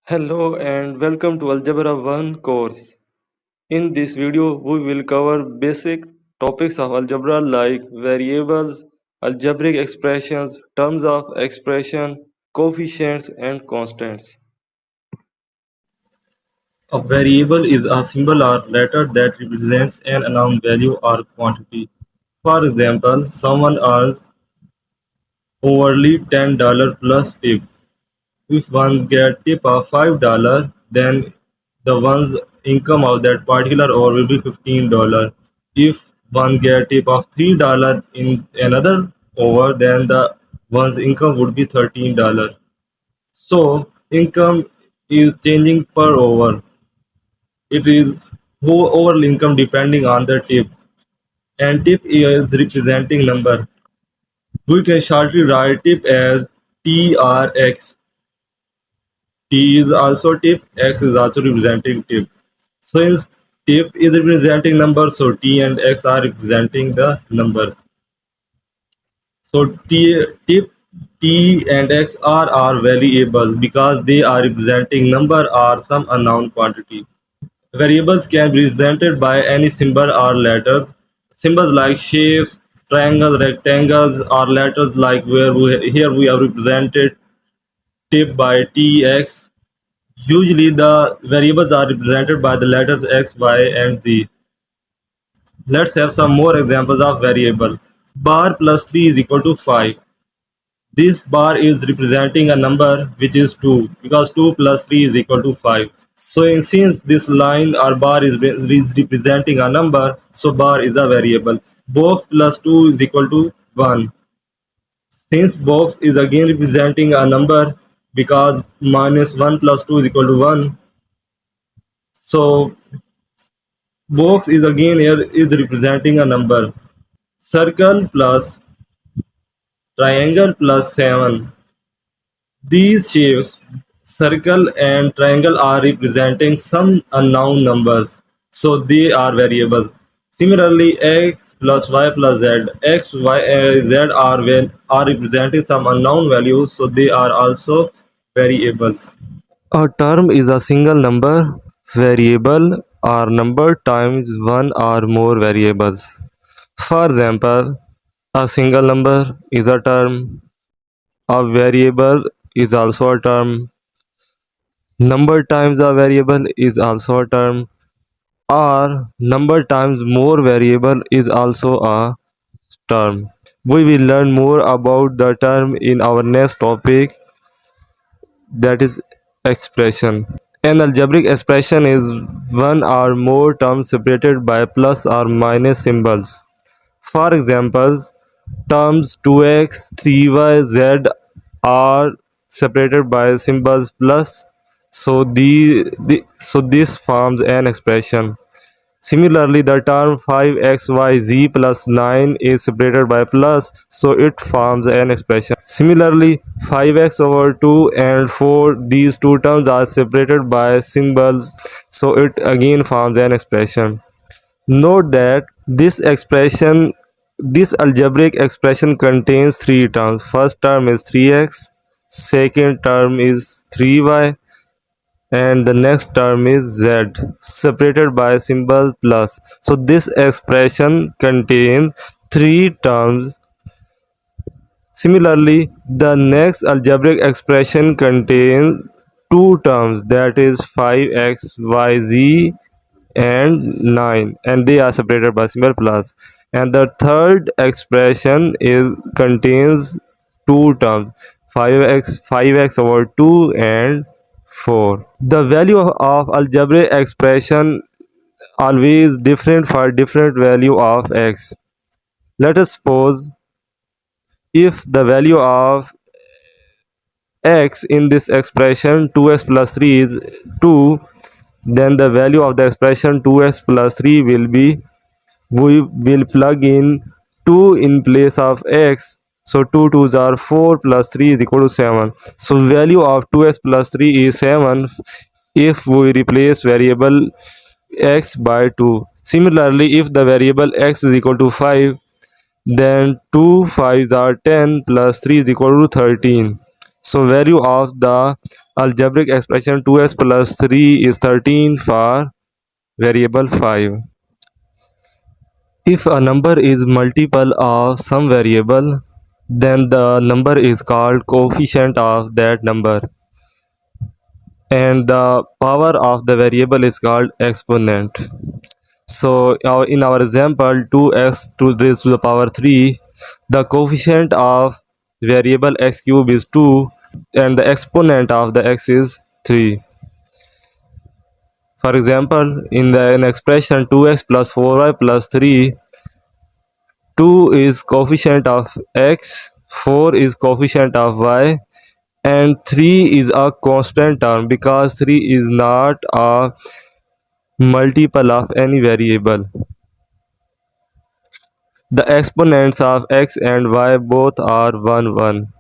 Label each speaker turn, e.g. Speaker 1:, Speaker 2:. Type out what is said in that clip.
Speaker 1: Hello and welcome to Algebra 1 course. In this video, we will cover basic topics of algebra like variables, algebraic expressions, terms of expression, coefficients, and constants.
Speaker 2: A variable is a symbol or letter that represents an unknown value or quantity. For example, someone earns hourly $10 plus tip. If one gets tip of $5, then the one's income of that particular hour will be $15. If one gets tip of $3 in another hour, then the one's income would be $13. So income is changing per hour. It is overall income depending on the tip, and tip is representing number. We can shortly write tip as TRX. T is also tip, X is also representing tip. Since tip is representing numbers, so T and X are representing the numbers. So tip, T and X are variables because they are representing number or some unknown quantity. Variables can be represented by any symbol or letters. Symbols like shapes, triangles, rectangles, or letters like here we have represented tip by TX. Usually the variables are represented by the letters X, Y, and Z. Let's have some more examples of variable. Bar plus 3 is equal to 5. This bar is representing a number which is 2 because 2 plus 3 is equal to 5. So since this line or bar is representing a number, so bar is a variable. Box plus 2 is equal to 1. Since box is again representing a number because minus 1 plus 2 is equal to 1. So box is again here is representing a number. Circle plus triangle plus 7. These shapes, circle and triangle, are representing some unknown numbers, so they are variables. Similarly, x plus y plus z, x, y, and z are representing some unknown values, so they are also variables. A term is a single number, variable, or number times one or more variables. For example, a single number is a term, a variable is also a term, number times a variable is also a term, or number times more variable is also a term. We will learn more about the term in our next topic, that is expression. An algebraic expression is one or more terms separated by plus or minus symbols. For examples, terms 2x, 3y, z are separated by symbols plus, so this forms an expression. Similarly, the term 5xyz plus 9 is separated by plus, so it forms an expression. Similarly, 5x over 2 and 4, these two terms are separated by symbols, so it again forms an expression. Note that this algebraic expression contains three terms. First term is 3x, second term is 3y, and the next term is z, separated by symbol plus. So this expression contains three terms. Similarly, the next algebraic expression contains two terms, that is 5xyz and 9, and they are separated by symbol plus. And the third expression is contains two terms, 5x over 2 and 4. The value of algebraic expression always different for different value of x. Let us suppose if the value of x in this expression 2x plus 3 is 2, then the value of the expression 2x plus 3 will be, we will plug in 2 in place of x, so 2 2s are 4 plus 3 is equal to 7. So value of 2x plus 3 is 7 if we replace variable x by 2. Similarly, if the variable x is equal to 5, then 2 5s are 10 plus 3 is equal to 13.
Speaker 1: So value of the algebraic expression 2x plus 3 is 13 for variable 5. If a number is multiple of some variable, then the number is called coefficient of that number, and the power of the variable is called exponent. So in our example 2x to raised to the power 3, the coefficient of variable x cube is 2 and the exponent of the x is 3. For example, in an expression 2x plus 4y plus 3, 2 is coefficient of x, 4 is coefficient of y, and 3 is a constant term because 3 is not a multiple of any variable. The exponents of x and y both are 1 1.